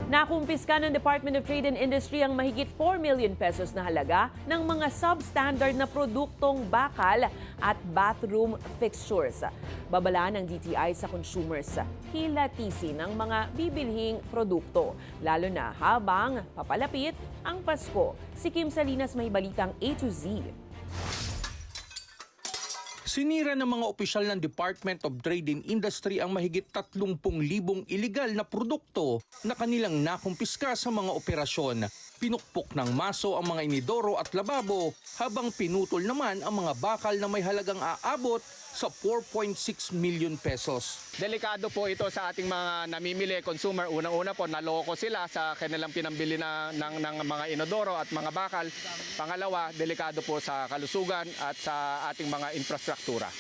Nakumpiska ng Department of Trade and Industry ang mahigit 4 million pesos na halaga ng mga substandard na produktong bakal at bathroom fixtures. Babalaan ng DTI sa consumers hilatisin ang mga bibilhing produkto, lalo na habang papalapit ang Pasko. Si Kim Salinas may balitang A to Z. Sinira ng mga opisyal ng Department of Trade and Industry ang mahigit 30,000 iligal na produkto na kanilang nakumpiska sa mga operasyon. Pinukpok ng maso ang mga inidoro at lababo habang pinutol naman ang mga bakal na may halagang aabot sa 4.6 million pesos. Delikado po ito sa ating mga namimili, consumer. Unang-una po, naloko sila sa kanilang pinambili ng mga inodoro at mga bakal. Pangalawa, delikado po sa kalusugan at sa ating mga infrastruktura.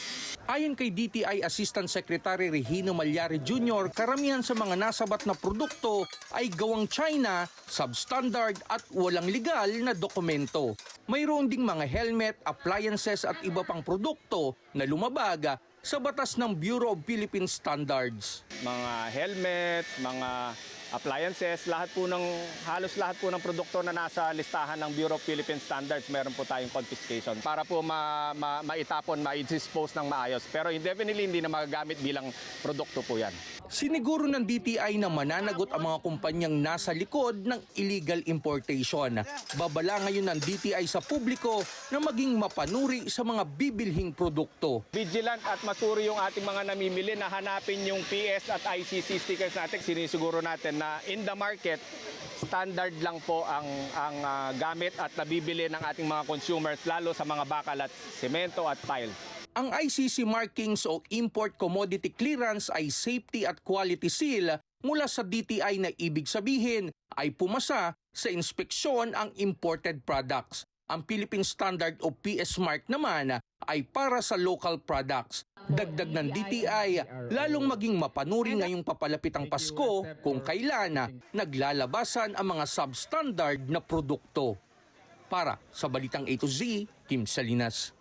Ayon kay DTI Assistant Secretary Regino Malyari Jr., karamihan sa mga nasabat na produkto ay gawang China, substandard at walang legal na dokumento. Mayroon ding mga helmet, appliances at iba pang produkto na lumabag sa batas ng Bureau of Philippine Standards. Mga helmet, mga appliances, halos lahat po ng produkto na nasa listahan ng Bureau of Philippine Standards, meron po tayong confiscation para po maitapon, ma-dispose ng maayos. Pero definitely hindi na magagamit bilang produkto po yan. Siniguro ng DTI na mananagot ang mga kumpanyang nasa likod ng illegal importation. Babala ngayon ng DTI sa publiko na maging mapanuri sa mga bibilhing produkto. Vigilant at masuri yung ating mga namimili na hanapin yung PS at ICC stickers natin. Sinisiguro natin na in the market, standard lang po ang gamit at nabibili ng ating mga consumers, lalo sa mga bakal at semento at tile. Ang ICC markings o Import Commodity Clearance ay safety at quality seal mula sa DTI na ibig sabihin ay pumasa sa inspeksyon ang imported products. Ang Philippine Standard o PS Mark naman ay para sa local products. Dagdag ng DTI, lalong maging mapanuri ngayong papalapit ang Pasko kung kailan naglalabasan ang mga substandard na produkto. Para sa Balitang A to Z, Kim Salinas.